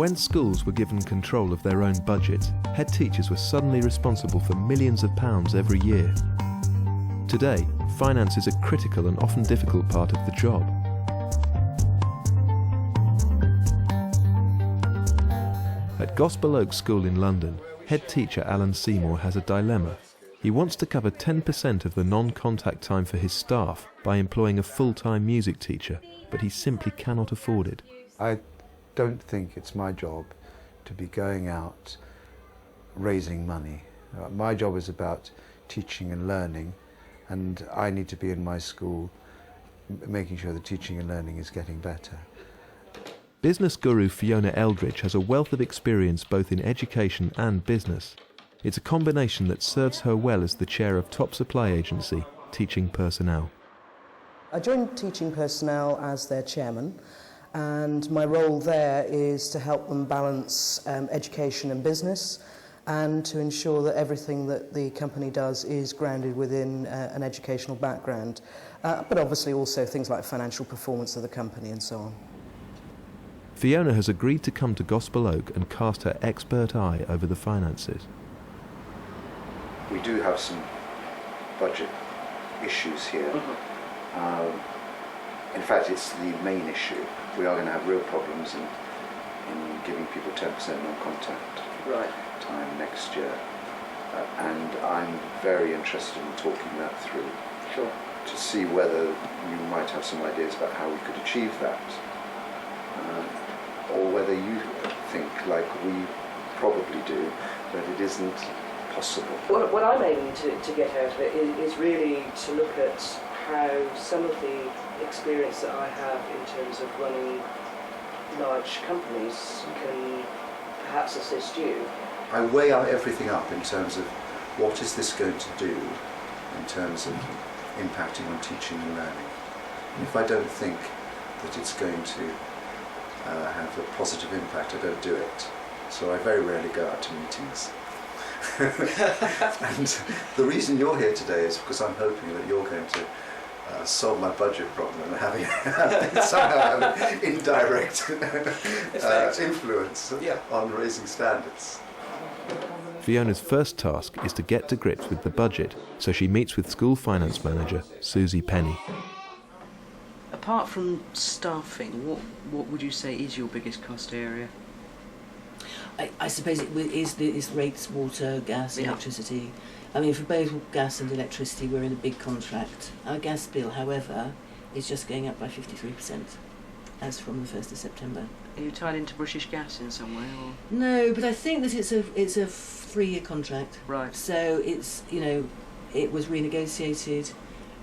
When schools were given control of their own budgets, head teachers were suddenly responsible for millions of pounds every year. Today, finance is a critical and often difficult part of the job. At Gospel Oak School in London, head teacher Alan Seymour has a dilemma. He wants to cover 10% of the non-contact time for his staff by employing a full-time music teacher, but he simply cannot afford it. I don't think it's my job to be going out raising money. My job is about teaching and learning, and I need to be in my school making sure the teaching and learning is getting better. Business guru Fiona Eldridge has a wealth of experience both in education and business. It's a combination that serves her well as the chair of top supply agency, Teaching Personnel. I joined Teaching Personnel as their chairman, and my role there is to help them balance education and business, and to ensure that everything that the company does is grounded within an educational background, but obviously also things like financial performance of the company and so on. Fiona has agreed to come to Gospel Oak and cast her expert eye over the finances. We do have some budget issues here. In fact, it's the main issue. We are going to have real problems in giving people 10% non-contact time next year. And I'm very interested in talking that through. Sure. To see whether you might have some ideas about how we could achieve that. Or whether you think, like we probably do, that it isn't possible. What I'm aiming to get out of it is really to look at how some of the experience that I have in terms of running large companies can perhaps assist you. I weigh out everything up in terms of what is this going to do in terms of impacting on teaching and learning. And if I don't think that it's going to have a positive impact, I don't do it. So I very rarely go out to meetings. And the reason you're here today is because I'm hoping that you're going to solve my budget problem and somehow have an indirect influence on raising standards. Fiona's first task is to get to grips with the budget, so she meets with school finance manager Susie Penny. Apart from staffing, what would you say is your biggest cost area? I suppose it is rates, water, gas, electricity. I mean, for both gas and electricity, we're in a big contract. Our gas bill, however, is just going up by 53%, as from the 1st of September. Are you tied into British Gas in some way, or? No, but I think that it's a 3-year contract. Right. So it's, it was renegotiated,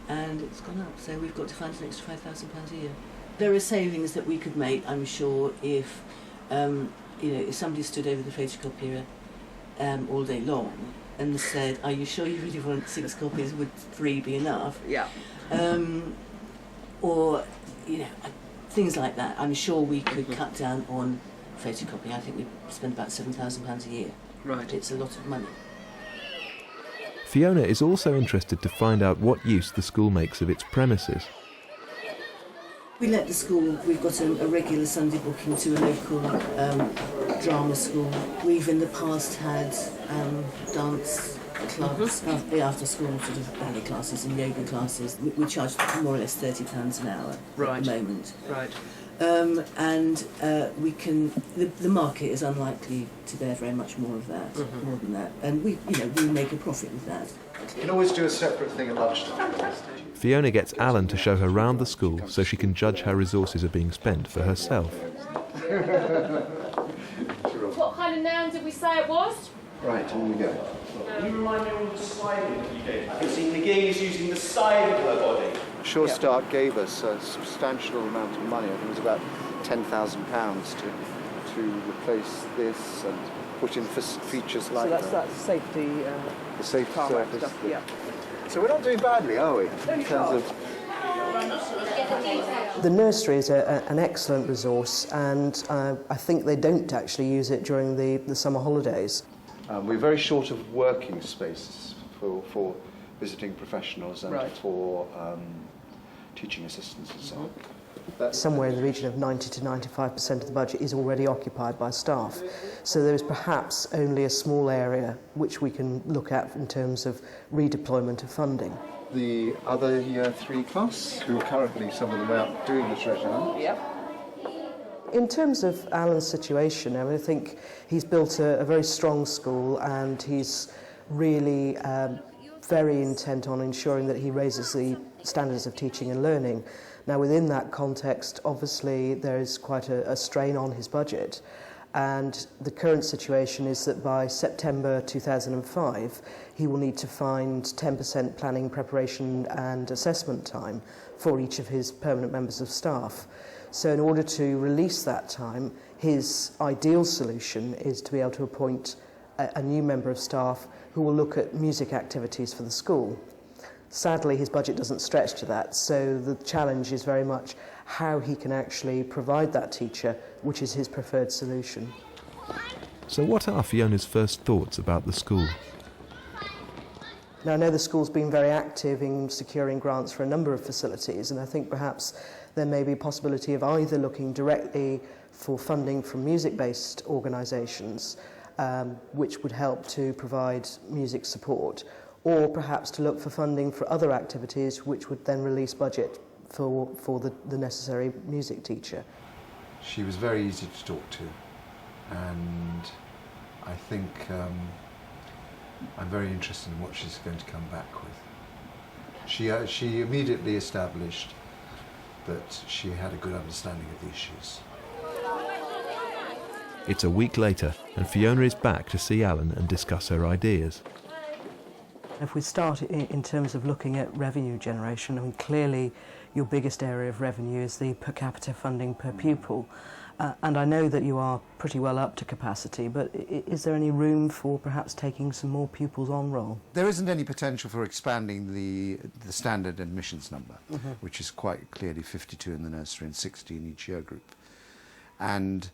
and it's gone up. So we've got to find an extra £5,000 a year. There are savings that we could make, I'm sure, if if somebody stood over the photocopier all day long and said, "Are you sure you really want 6 copies? Would 3 be enough?" Yeah. Or things like that. I'm sure we could cut down on photocopying. I think we spend about £7,000 a year. Right. It's a lot of money. Fiona is also interested to find out what use the school makes of its premises. We let the school, we've got a regular Sunday booking to a local drama school. We've in the past had dance clubs, after school sort of ballet classes and yoga classes. We charge more or less £30 an hour at the moment. Right. And we can, the market is unlikely to bear very much more of that, more than that. And we make a profit with that. You can always do a separate thing at lunchtime. Fiona gets Alan to show her round the school so she can judge how resources are being spent for herself. What kind of noun did we say it was? Right, on we go. Can you remind me of the sliding that you did? I can see Nagin is using the side of her body. Sure Start gave us a substantial amount of money. I think it was about £10,000 to replace this and put in features like that. So that's safety. The safety surface. Stuff, yeah. So we're not doing badly, are we? In terms of... The nursery is an excellent resource, and I think they don't actually use it during the summer holidays. We're very short of working spaces for visiting professionals and for teaching assistants and so on. Somewhere in the region of 90 to 95% of the budget is already occupied by staff. So there is perhaps only a small area which we can look at in terms of redeployment of funding. The other year 3 class, who are currently some of them out doing the treasure hunt. Yep. In terms of Alan's situation, I think he's built a very strong school, and he's really very intent on ensuring that he raises the standards of teaching and learning. Now, within that context, obviously, there is quite a strain on his budget, and the current situation is that by September 2005, he will need to find 10% planning, preparation and assessment time for each of his permanent members of staff. So in order to release that time, his ideal solution is to be able to appoint a new member of staff who will look at music activities for the school. Sadly, his budget doesn't stretch to that, so the challenge is very much how he can actually provide that teacher, which is his preferred solution. So what are Fiona's first thoughts about the school? Now, I know the school's been very active in securing grants for a number of facilities, and I think perhaps there may be a possibility of either looking directly for funding from music-based organisations, which would help to provide music support, or perhaps to look for funding for other activities which would then release budget for the necessary music teacher. She was very easy to talk to, and I think I'm very interested in what she's going to come back with. She immediately established that she had a good understanding of the issues. It's a week later, and Fiona is back to see Alan and discuss her ideas. If we start in terms of looking at revenue generation, I mean, clearly your biggest area of revenue is the per capita funding per pupil. And I know that you are pretty well up to capacity, but is there any room for perhaps taking some more pupils on roll? There isn't any potential for expanding the standard admissions number, which is quite clearly 52 in the nursery and 60 in each year group. And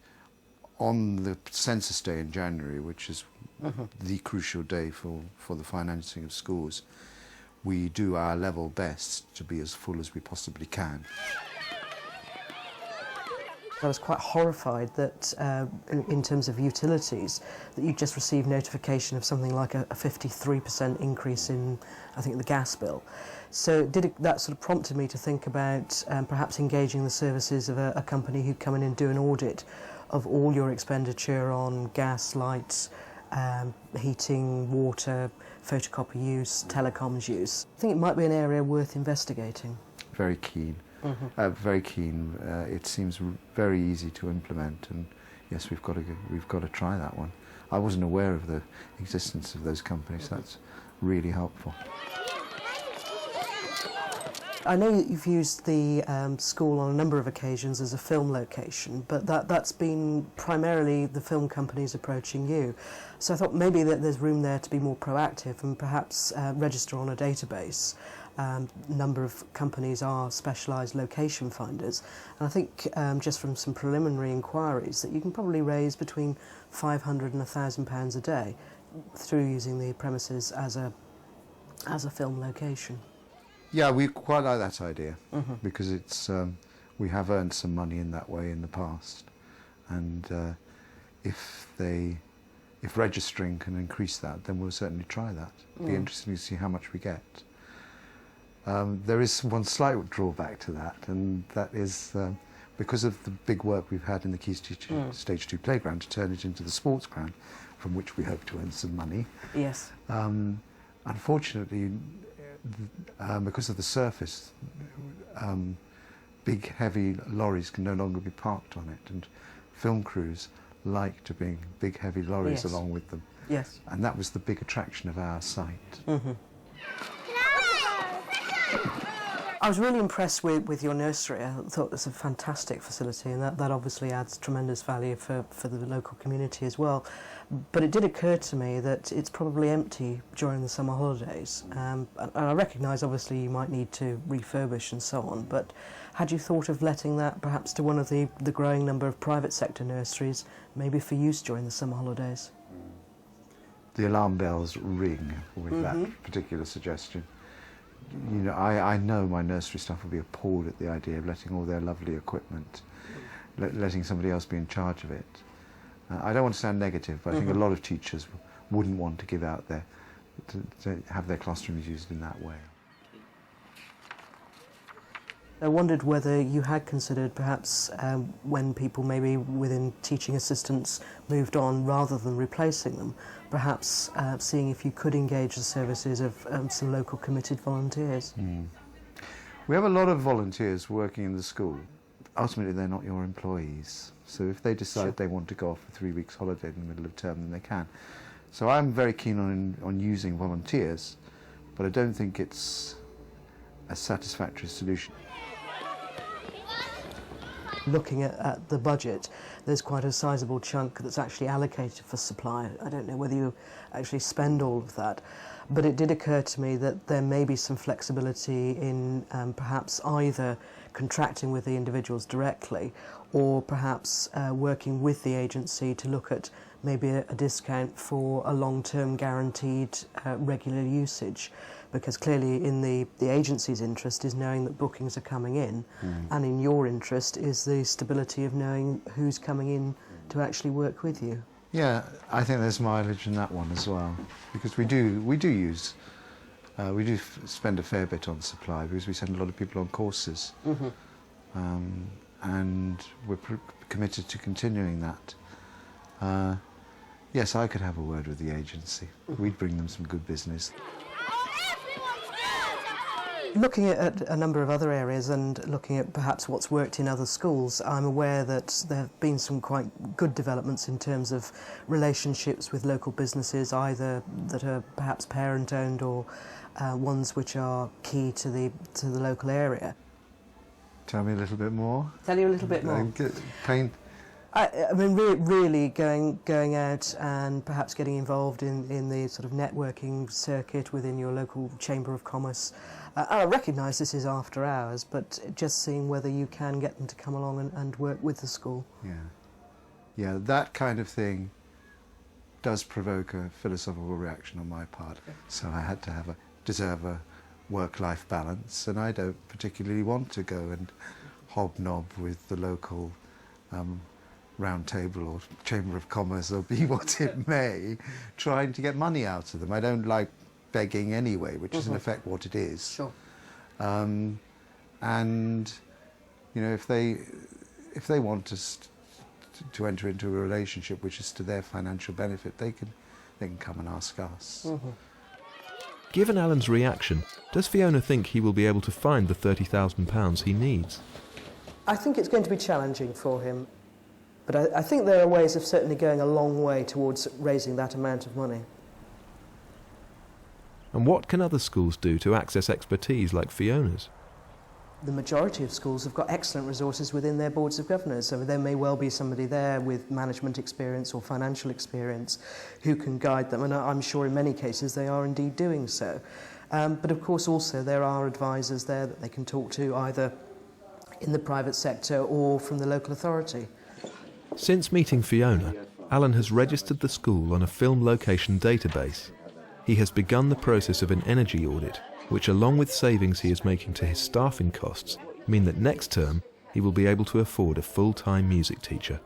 on the census day in January, which is the crucial day for the financing of schools, we do our level best to be as full as we possibly can. I was quite horrified that, in terms of utilities, that you just received notification of something like a 53% increase in, I think, the gas bill. So that sort of prompted me to think about perhaps engaging the services of a company who'd come in and do an audit of all your expenditure on gas, lights, heating, water, photocopy use, telecoms use. I think it might be an area worth investigating. Very keen. Very keen. It seems very easy to implement, and yes, we've got to try that one. I wasn't aware of the existence of those companies. That's really helpful. I know you've used the school on a number of occasions as a film location, but that's been primarily the film companies approaching you. So I thought maybe that there's room there to be more proactive and perhaps register on a database. A number of companies are specialised location finders, and I think just from some preliminary inquiries that you can probably raise between £500 and £1,000 a day through using the premises as a film location. Yeah, we quite like that idea because it's we have earned some money in that way in the past, and if registering can increase that, then we'll certainly try that. It'll be interesting to see how much we get. There is one slight drawback to that, and that is because of the big work we've had in the Key Stage 2 playground to turn it into the sports ground, from which we hope to earn some money. Yes. Unfortunately, because of the surface, big heavy lorries can no longer be parked on it, and film crews like to bring big heavy lorries along with them. Yes. And that was the big attraction of our site. I was really impressed with your nursery. I thought it was a fantastic facility, and that obviously adds tremendous value for the local community as well. But it did occur to me that it's probably empty during the summer holidays. And I recognise obviously you might need to refurbish and so on, but had you thought of letting that perhaps to one of the growing number of private sector nurseries, maybe for use during the summer holidays? The alarm bells ring with that particular suggestion. You know, I know my nursery staff will be appalled at the idea of letting all their lovely equipment, letting somebody else be in charge of it. I don't want to sound negative, but I think a lot of teachers wouldn't want to give out to have their classrooms used in that way. I wondered whether you had considered perhaps when people maybe within teaching assistants moved on, rather than replacing them, perhaps seeing if you could engage the services of some local committed volunteers. We have a lot of volunteers working in the school. Ultimately, they're not your employees. So if they decide they want to go off for 3 weeks holiday in the middle of term, then they can. So I'm very keen on using volunteers, but I don't think it's a satisfactory solution. Looking at the budget, there's quite a sizable chunk that's actually allocated for supply. I don't know whether you actually spend all of that, but it did occur to me that there may be some flexibility in perhaps either contracting with the individuals directly, or perhaps working with the agency to look at maybe a discount for a long-term guaranteed regular usage. Because clearly in the agency's interest is knowing that bookings are coming in, and in your interest is the stability of knowing who's coming in to actually work with you. Yeah, I think there's mileage in that one as well, because we do spend a fair bit on supply, because we send a lot of people on courses, and we're committed to continuing that. Yes, I could have a word with the agency. We'd bring them some good business. Looking at a number of other areas and looking at perhaps what's worked in other schools, I'm aware that there have been some quite good developments in terms of relationships with local businesses, either that are perhaps parent-owned or ones which are key to the local area. Tell me a little bit more. Tell you a little bit more. I mean, really going out and perhaps getting involved in the sort of networking circuit within your local Chamber of Commerce. I recognise this is after hours, but just seeing whether you can get them to come along and work with the school. Yeah, that kind of thing does provoke a philosophical reaction on my part. So I had to deserve a work-life balance, and I don't particularly want to go and hobnob with the local round table or Chamber of Commerce, or be what it may, trying to get money out of them. I don't like begging anyway, which is in effect what it is. Sure. And you know, if they want us to enter into a relationship which is to their financial benefit, they can come and ask us. Given Alan's reaction, does Fiona think he will be able to find the £30,000 he needs? I think it's going to be challenging for him, but I think there are ways of certainly going a long way towards raising that amount of money. And what can other schools do to access expertise like Fiona's? The majority of schools have got excellent resources within their boards of governors. So there may well be somebody there with management experience or financial experience who can guide them, and I'm sure in many cases they are indeed doing so. But of course also there are advisors there that they can talk to, either in the private sector or from the local authority. Since meeting Fiona, Alan has registered the school on a film location database. He has begun the process of an energy audit, which, along with savings he is making to his staffing costs, mean that next term he will be able to afford a full-time music teacher.